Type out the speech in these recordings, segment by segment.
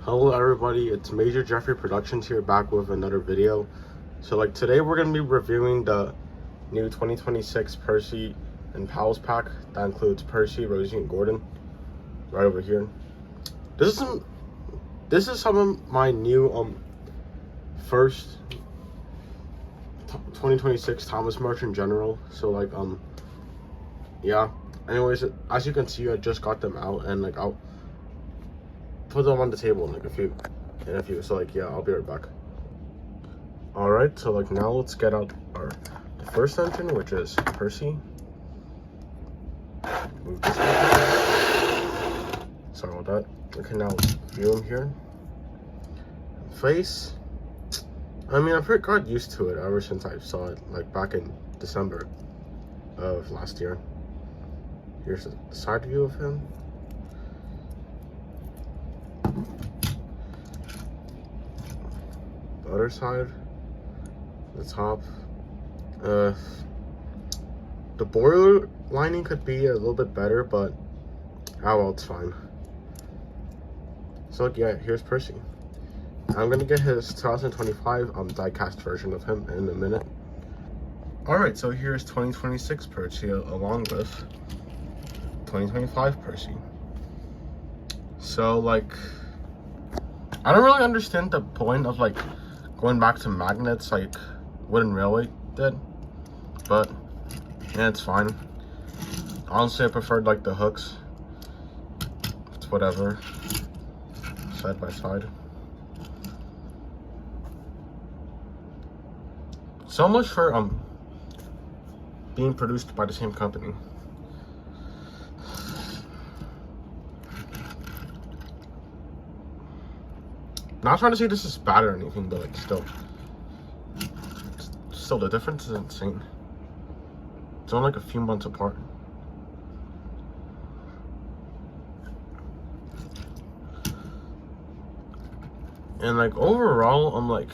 Hello everybody, it's Major Jeffrey Productions here, back with another video. So like today we're going to be reviewing the new 2026 Percy and Pals pack. That includes Percy, Rosie, and Gordon. Right over here. This is some of my new first 2026 Thomas merch in general. So like yeah. Anyways, as you can see, I just got them out, and like I'll put them on the table in like a few. So like yeah, I'll be right back. All right, so like now let's get out the first engine, which is Percy. Move this one. Sorry about that. Okay, now view him here. Face. I mean, I've got used to it ever since I saw it like back in December of last year. Here's a side view of him. The other side, the top. The boiler lining could be a little bit better, but oh well, it's fine. So yeah, here's Percy. I'm gonna get his 2025 die-cast version of him in a minute. Alright, so here's 2026 Percy along with 2025 Percy. So like, I don't really understand the point of like going back to magnets like Wooden Railway did, but yeah, it's fine. Honestly, I preferred like the hooks. It's whatever. Side by side. So much for being produced by the same company. Not trying to say this is bad or anything, but like still the difference is insane. It's only like a few months apart. And like overall, I'm like,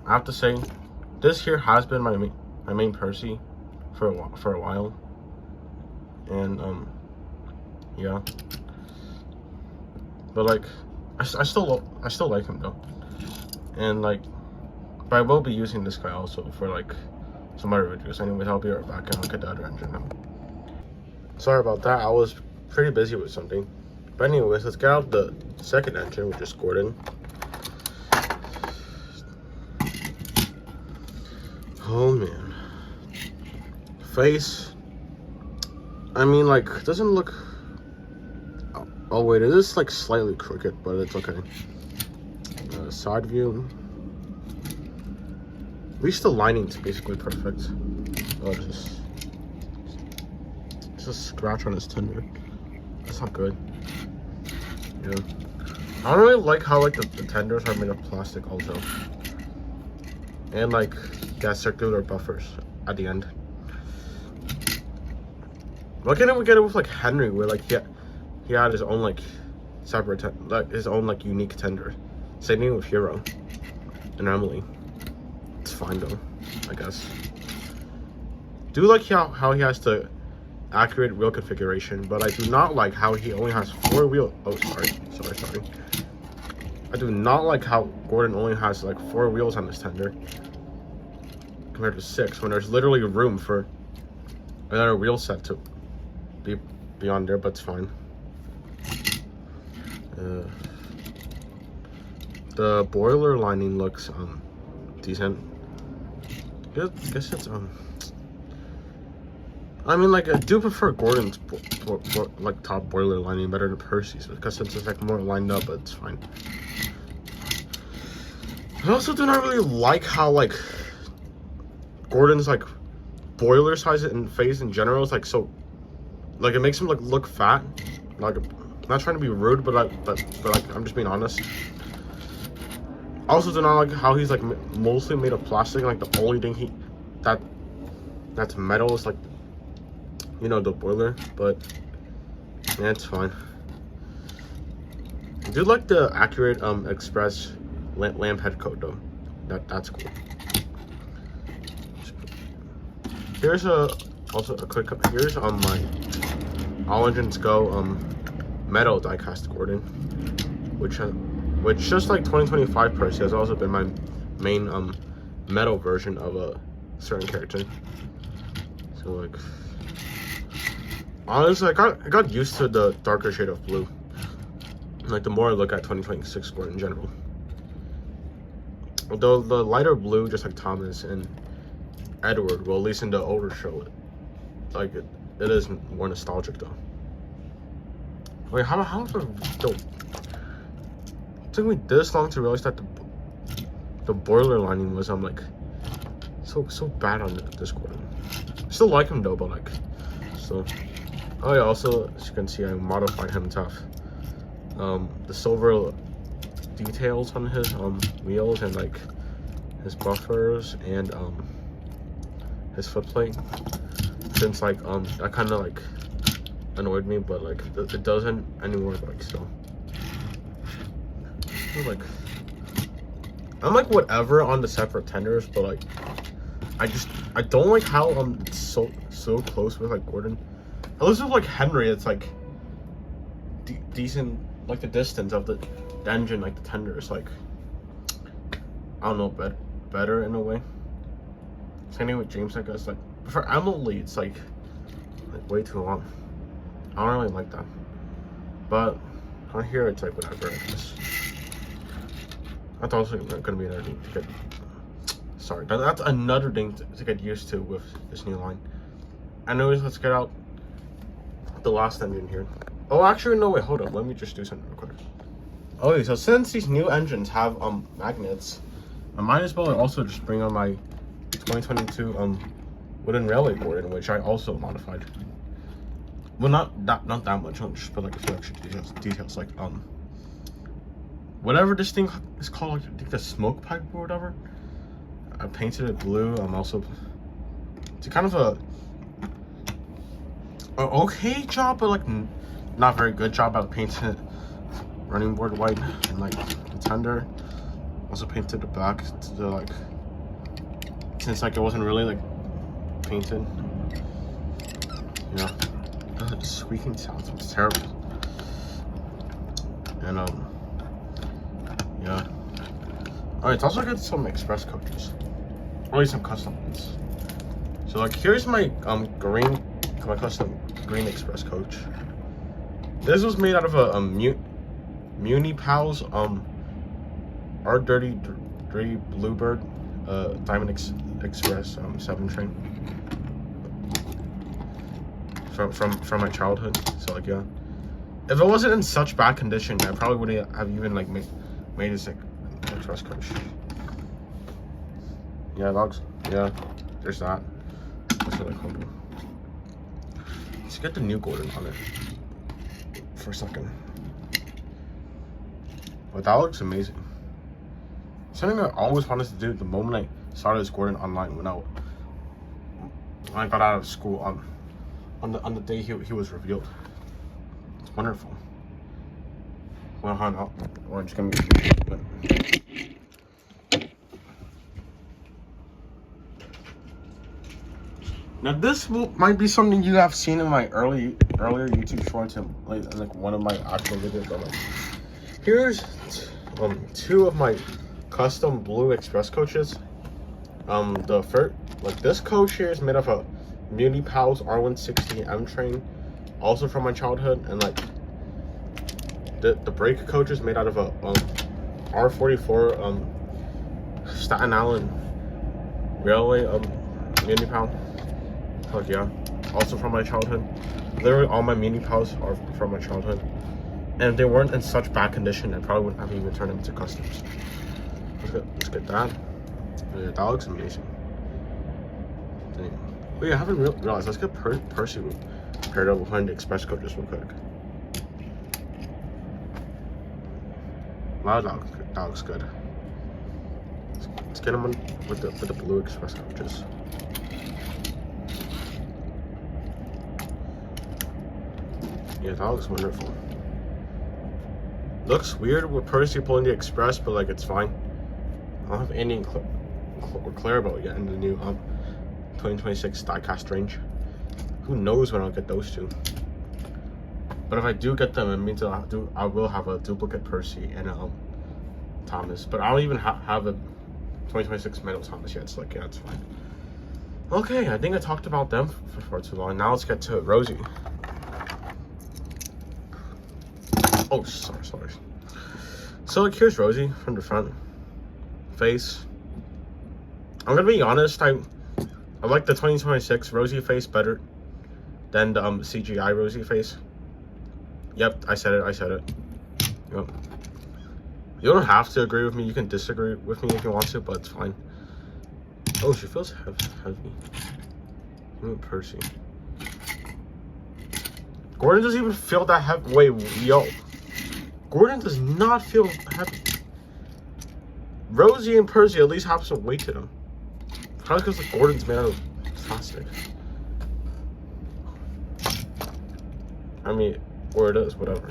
I have to say, this here has been my main Percy for a while, and yeah. But like, I still like him though, and like, but I will be using this guy also for like some other videos. Anyways, I'll be right back and I'll get the other engine now. Sorry about that. I was pretty busy with something. But anyways, let's get out the second engine, which is Gordon. Oh man, face. I mean, like, doesn't look. Oh wait, it is like slightly crooked, but it's okay. Side view. At least the lining's basically perfect. Oh, just a scratch on his tender. That's not good. Yeah. I don't really like how like the tenders are made of plastic also. And like, yeah, circular buffers at the end. Why can't we get it with like Henry, where like he had his own like separate his own like unique tender. Same thing with Hero and Emily. It's fine though, I guess. Do like how he has the accurate wheel configuration, but I do not like how he only has 4 wheels. Oh, sorry. I do not like how Gordon only has like 4 wheels on this tender compared to 6, when there's literally room for another wheel set to be on there, but it's fine. The boiler lining looks decent. I guess it's I mean, like, I do prefer Gordon's like top boiler lining better than Percy's, because it's just like more lined up, but it's fine. I also do not really like how like Gordon's like boiler size and face in general is like so, like, it makes him like look fat. Like, I'm not trying to be rude, but like I'm just being honest. I also do not like how he's like mostly made of plastic. Like the only thing that's metal is like, you know, the boiler. But yeah, it's fine. I do like the accurate express lamp head coat though. That's cool. Here's also a quick. Here's my All Engines Go metal diecast Gordon, which just like 2025 Percy has also been my main metal version of a certain character. So like, honestly, I got used to the darker shade of blue. Like the more I look at 2026 Gordon in general. Although the lighter blue, just like Thomas and Edward, well, at least in the older show, like it is more nostalgic though. Wait, how it took me this long to realize that the boiler lining was like so bad on this Gordon. I still like him though, but like so. Oh yeah, also as you can see, I modified him tough. The silver details on his wheels and like his buffers and his footplate, since like that kind of like annoyed me, but like it doesn't anymore. Like still, like I'm like whatever on the separate tenders, but like I don't like how it's so close with like Gordon. At least with like Henry, it's like decent, like the distance of the engine, like the tender is like, I don't know, better in a way. Same thing with James, I guess. Like for Emily, it's like way too long. I don't really like that. But on here, it's like whatever. I guess. That's also gonna be another thing to get. Sorry, that's another thing to get used to with this new line. Anyways, let's get out the last engine here. Oh, actually, no, wait, hold up. Let me just do something real quick. Okay, so since these new engines have magnets, I might as well also just bring on my 2022 wooden railway Gordon, which I also modified. Well, not that much, I'll just put like a few extra details like whatever this thing is called, I think the smoke pipe or whatever. I painted it blue. Also, it's kind of a okay job, but like not very good job. I painted it running board white and like the tender. Also painted the back to the like, since like it wasn't really like painted. You know, the squeaking sounds was terrible. And yeah. Alright, it's also got some express coaches, or at least some custom ones. So like here's my my custom green express coach. This was made out of a Muni Pals R30 Bluebird Diamond Express 7 train from my childhood. So like yeah, if it wasn't in such bad condition, I probably wouldn't have even like made this like express coach. Yeah, dogs. Yeah, there's that. That's really cool. Let's get the new Gordon on it for a second. But that looks amazing. Something I always wanted to do the moment I started this Gordon online when I got out of school on the day he was revealed. It's wonderful. Well, hold on, we're just gonna now this might be something you have seen in my earlier YouTube shorts and like one of my actual videos. But like, here's two of my custom blue express coaches. The first, like this coach here is made of a Muni Pals R160 M train, also from my childhood, and like the brake coach is made out of a R44 Staten Island Railway Muni Pal. Fuck yeah, also from my childhood. Literally all my Muni Pals are from my childhood, and if they weren't in such bad condition, I probably wouldn't have even turned them into customs. Let's get that. Yeah, that looks amazing. Dang. Wait, I haven't realized. Let's get Percy paired up behind the express coaches real quick. Wow, that looks good. Let's get him on with the blue express coaches. Yeah, that looks wonderful. Looks weird with Percy pulling the express, but like it's fine. I don't have any clear about yet in the new 2026 diecast range. Who knows when I'll get those two? But if I do get them, it means that I will have a duplicate Percy and Thomas. But I don't even have a 2026 Metal Thomas yet. So like, yeah, it's fine. Okay, I think I talked about them for far too long. Now let's get to Rosie. Oh, sorry. So like, here's Rosie from the front face. I'm gonna be honest. I like the 2026 Rosie face better than the CGI Rosie face. Yep, I said it. Yep. You don't have to agree with me. You can disagree with me if you want to, but it's fine. Oh, she feels heavy. Percy. Gordon doesn't even feel that heavy. Wait, yo. Gordon does not feel heavy. Rosie and Percy at least have some weight to them. Probably because like, Gordon's made out of plastic. I mean, or it is, whatever.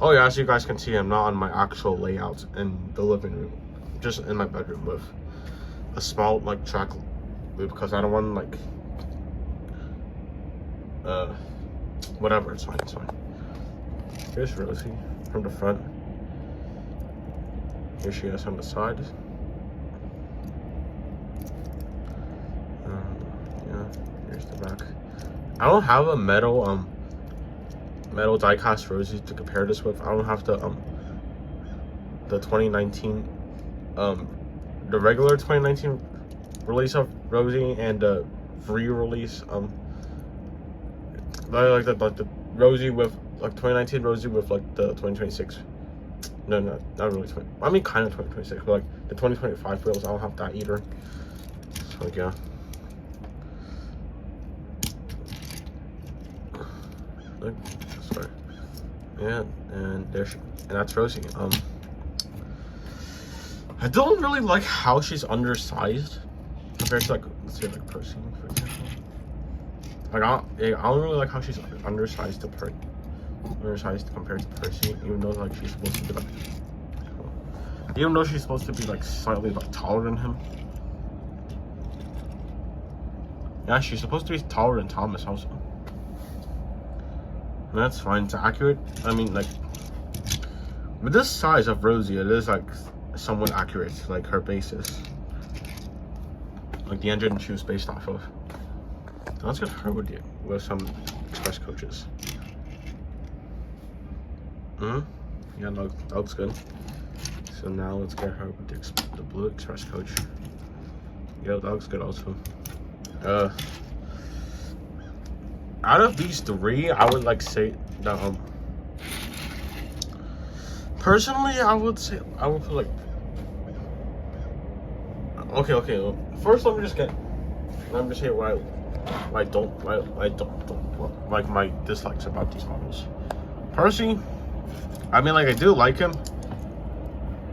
Oh yeah, as you guys can see, I'm not on my actual layout in the living room. Just in my bedroom with a small like track loop because I don't want like whatever, it's fine. Here's Rosie from the front. Here she is on the side. Yeah, here's the back. I don't have a metal die-cast Rosie to compare this with. I don't have the 2019 the regular 2019 release of Rosie and the re-release like the Rosie with like 2019 Rosie with like the 2026. No, not really 20. I mean, kind of 2026, but like the 2025 reels, I don't have that either. So like, yeah. Look, sorry. Yeah, and that's Rosie. I don't really like how she's undersized compared to like, let's say like Percy, for example. Like I don't really like how she's undersized compared to Percy, even though like she's supposed to be like slightly like taller than him. Yeah, she's supposed to be taller than Thomas also. And that's fine. It's accurate. I mean, like with this size of Rosie, it is like somewhat accurate, like her basis, like the engine she was based off of. Now let's get her with some express coaches. Yeah, that looks good. So now let's get her with the blue express coach. Yeah, that looks good also. Out of these three, I would like say that personally, I would put like okay. First, let me just say why I don't like my dislikes about these models. Percy, I mean, like I do like him.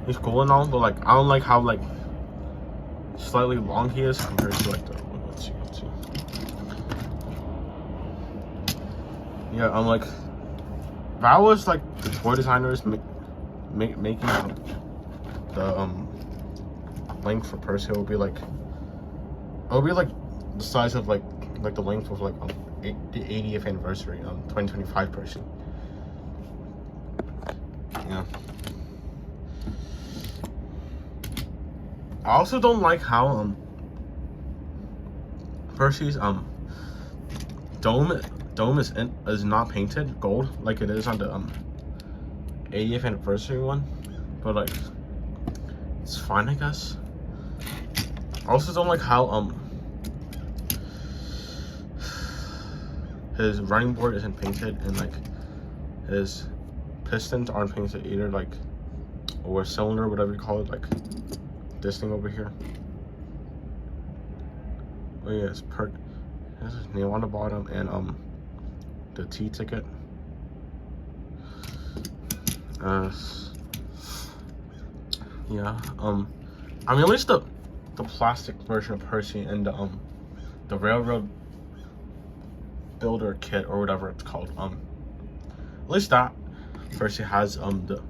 He's cool and all, but like I don't like how like slightly long he is compared to like the. Let's see. Yeah, I'm like, if I was like the toy designers making the length for Percy, it would be like the size of like the length of like the 80th anniversary 2025 Percy. Yeah. I also don't like how Percy's dome is not painted gold like it is on the 80th anniversary one, but like it's fine, I guess. I also don't like how his running board isn't painted and like his pistons aren't painted either, like, or cylinder, whatever you call it, like this thing over here. Oh yeah, it's has his name on the bottom and the T ticket. Yeah, I mean, at least the plastic version of Percy and the railroad builder kit or whatever it's called, at least that Percy has the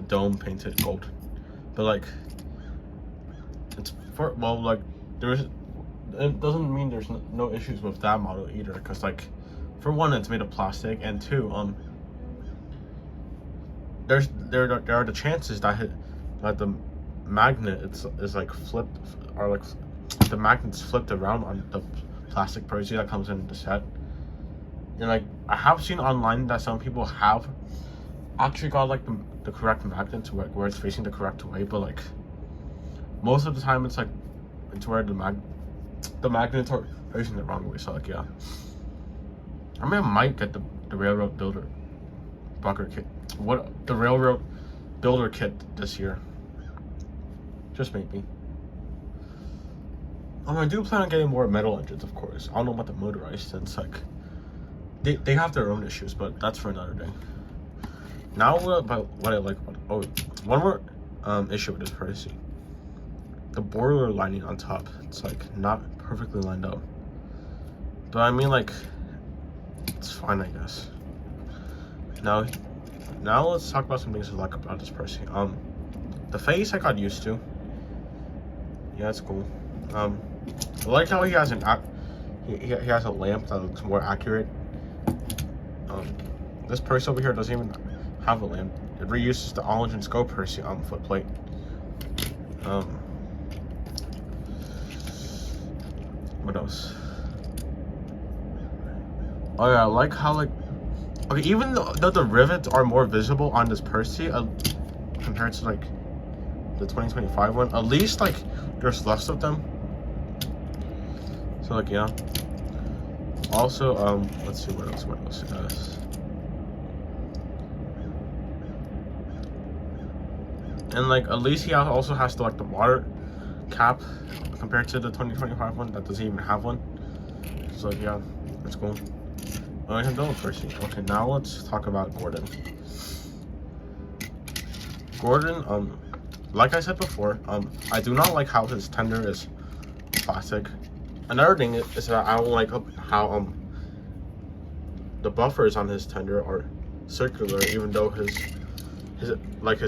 dome painted gold, but like it's like it doesn't mean there's no issues with that model either, because like for one, it's made of plastic, and two, there are the chances that the magnet is like flipped, or like the magnet's flipped around on the plastic Percy that comes in the set. And like I have seen online that some people have actually got like the correct magnet to where it's facing the correct way, but like most of the time it's where the magnets are facing the wrong way. So like yeah, I mean I might get the railroad builder bunker kit. The railroad builder kit this year. Just maybe. I do plan on getting more metal engines, of course. I don't know about the motorized, since like they have their own issues, but that's for another day. Now about what I like about one more issue with this Percy. The boiler lining on top, it's like not perfectly lined up. But I mean like it's fine, I guess. Now let's talk about some things I like about this Percy. The face I got used to. Yeah, it's cool. I like how he has he has a lamp that looks more accurate. This Percy over here doesn't even have a lamp. It reuses the orange and scope Percy footplate. What else? Oh yeah, I like how like okay, even though the rivets are more visible on this Percy compared to like the 2025 one, at least like there's less of them. So like yeah. Also let's see what else it does. And like at least he also has the water cap compared to the 2025 one that doesn't even have one. So like, yeah, that's cool. I'm done with Percy. Okay, now let's talk about Gordon. Gordon, like I said before, I do not like how his tender is plastic. Another thing is that I don't like how the buffers on his tender are circular, even though his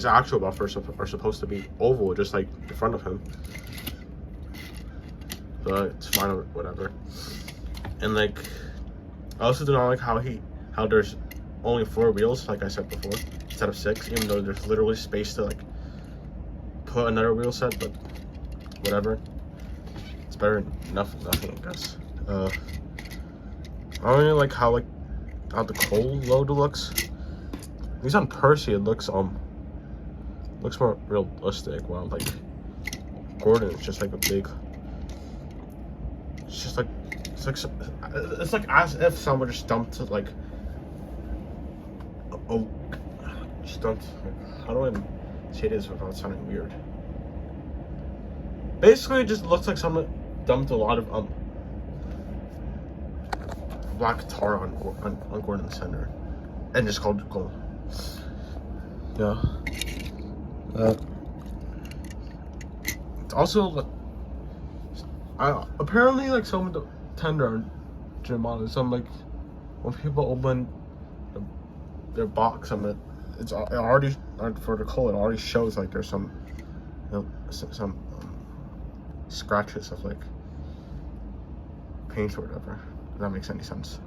actual buffers are supposed to be oval, just like the front of him. But it's fine or whatever. And like, I also do not like how there's only 4 wheels, like I said before, instead of 6, even though there's literally space to like put another wheel set, but whatever. It's better than nothing, I guess. I don't really like how the coal load looks. At least on Percy it looks more realistic, while like Gordon is just like a big, it's like as if someone just dumped like how do I say this without sounding weird? Basically, it just looks like someone dumped a lot of black tar on Gordon's center and just called it gold. Yeah. It's also apparently like some of the tender gym models, some like when people open their box, it already for the coal, it already shows like there's some some scratches of like paint or whatever. If that makes any sense.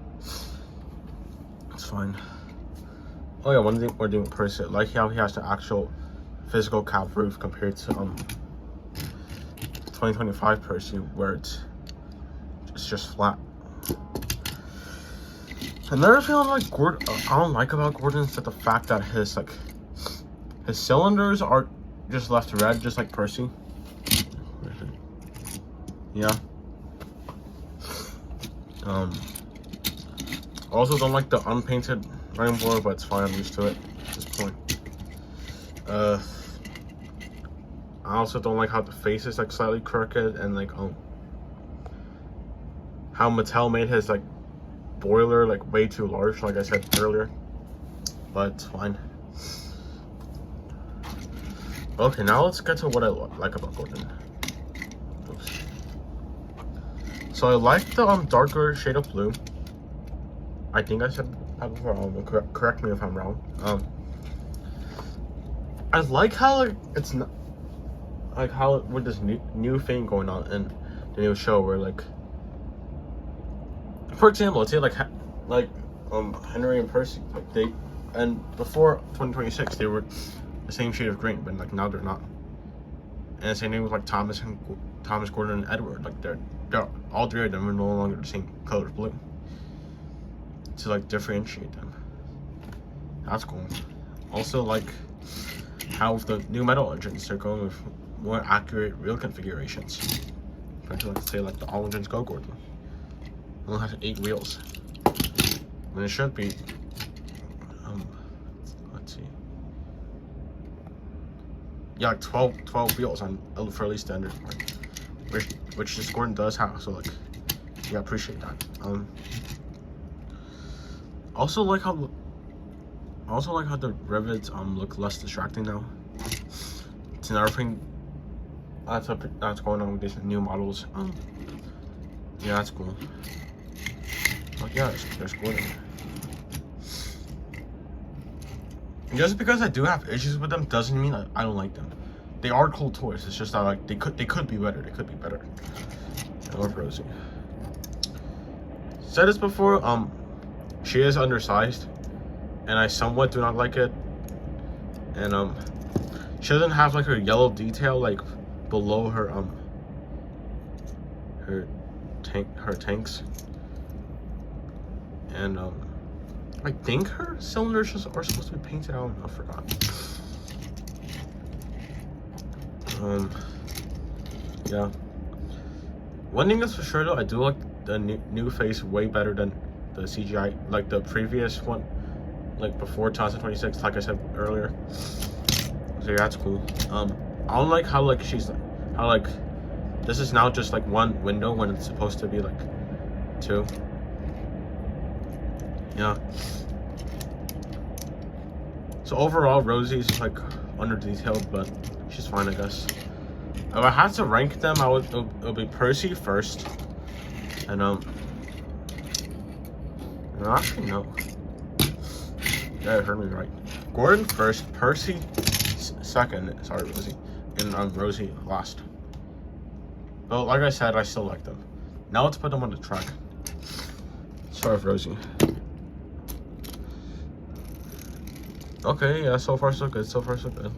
It's fine. Oh yeah, one thing we're doing with Percy, like how he has the actual physical cap roof compared to 2025 Percy, where it's just flat. Another thing I don't like about Gordon is that the fact that his cylinders are just left red, just like Percy. Yeah. Also don't like the unpainted running board, but it's fine, I'm used to it at this point. I also don't like how the face is like slightly crooked, and like how Mattel made his like boiler like way too large, like I said earlier. But it's fine. Okay, now let's get to what I like about Gordon. Oops. So I like the darker shade of blue. I think I said that before. Correct me if I'm wrong. I like how like it's not like how with this new thing going on in the new show, where like, for example, let's say like like Henry and Percy, like they, and before 2026 they were the same shade of green, but like now they're not. And same thing with like Thomas, Gordon, and Edward. Like they're all three of them are no longer the same color of blue. To like differentiate them. That's cool. Also, like how with the new metal engines, they're going with more accurate real configurations. Compared to like say like the all engines Go Gordon. It only has 8 wheels. When it should be let's see. Yeah, like 12 wheels on for at least standard, like, which this Gordon does have. So like, yeah, I appreciate that. Also like how the rivets look less distracting now. It's another thing that's going on with these new models. Yeah, that's cool. Like yeah, there's Gordon. And just because I do have issues with them doesn't mean I don't like them. They are cool toys. It's just that like they could be better. They could be better. I love Rosie. Said this before. She is undersized, and I somewhat do not like it. And she doesn't have like her yellow detail like below her tanks. And I think her cylinders are supposed to be painted out. I forgot. Yeah. One thing that's for sure though, I do like the new face way better than the CGI, like the previous one, like before 2026, like I said earlier. So yeah, that's cool. I don't like how like this is now just like one window when it's supposed to be like 2. Yeah. So overall, Rosie's like under detailed, but she's fine, I guess. If I had to rank them, it would be Percy first, and no, actually no. Yeah, I heard me right. Gordon first, Percy second. Sorry, Rosie, and Rosie last. But like I said, I still like them. Now let's put them on the track. Sorry, Rosie. Okay, yeah, so far so good. So far so good.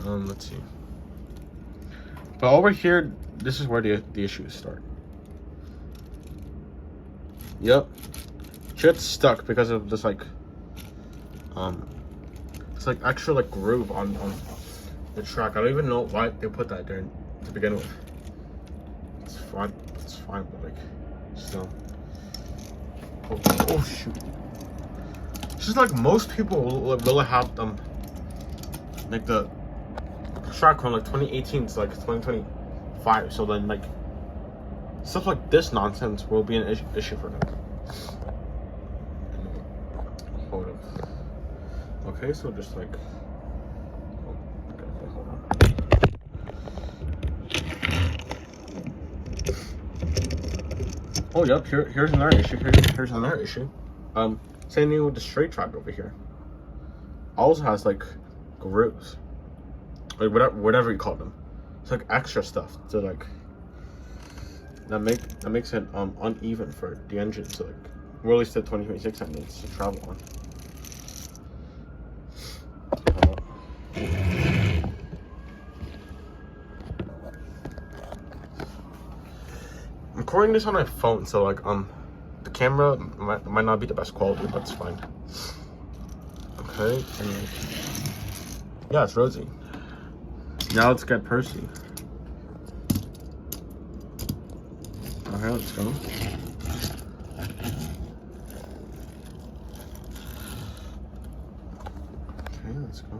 Let's see. But over here, this is where the issues start. Yep. Shit's stuck because of this like it's like extra like groove on the track. I don't even know why they put that there to begin with. It's fine, but like still. Oh shoot. It's just like most people will have like the track from like 2018 to like 2025. So then like stuff like this nonsense will be an issue for them. Hold up. Okay, so just like okay, hold on. Oh yep, here's another issue. Here's another issue. Same thing with the straight track over here. Also has like grooves, like whatever you call them. It's like extra stuff to like that makes it uneven for the engine to like, or at least the 2026 engines to travel on. I'm recording this on my phone, so like the camera might not be the best quality, but it's fine. Okay, and yeah, it's Rosie. Now let's get Percy. Okay, let's go. Okay, let's go.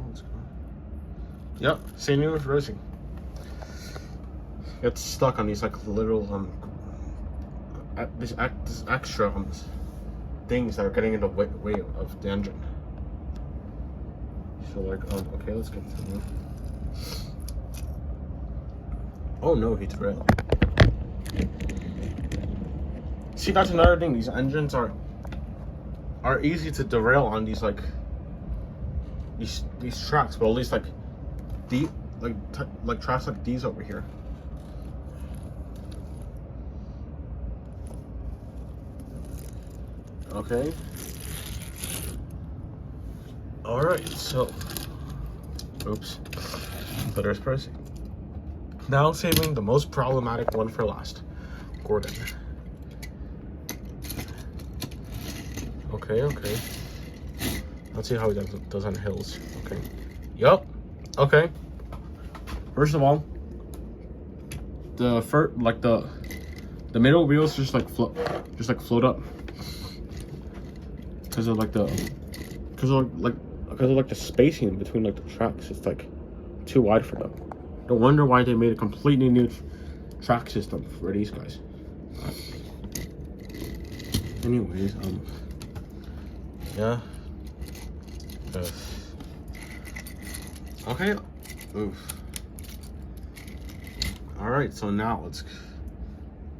Yep, same thing with Rosie. It's stuck on these like little this extra things that are getting in the way of the engine. So like okay, let's continue. Oh no, he derailed. See, that's another thing. These engines are easy to derail on these like these tracks, but at least like tracks like these over here. Okay. Alright, so. Oops. But there's Percy. Now saving the most problematic one for last. Gordon. Okay. Let's see how he does on hills. Okay. Yup. Okay. First of all, the middle wheels just like float up because of the spacing between like the tracks. It's like too wide for them. No wonder why they made a completely new track system for these guys. Anyways, yeah. Okay. Oof. Alright, so now let's.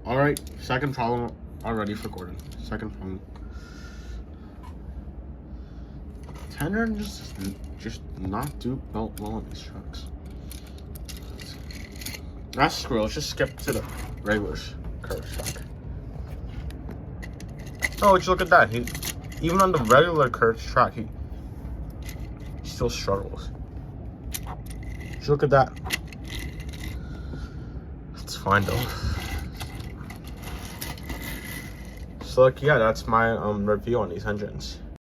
Alright, second problem already for Gordon. Second problem. Tender just not do well on these trucks. That's screw. Let's just skip to the regular curve track. Oh, just look at that. Even on the regular curve track, he still struggles. Just look at that. It's fine though. So like, yeah, that's my review on these engines.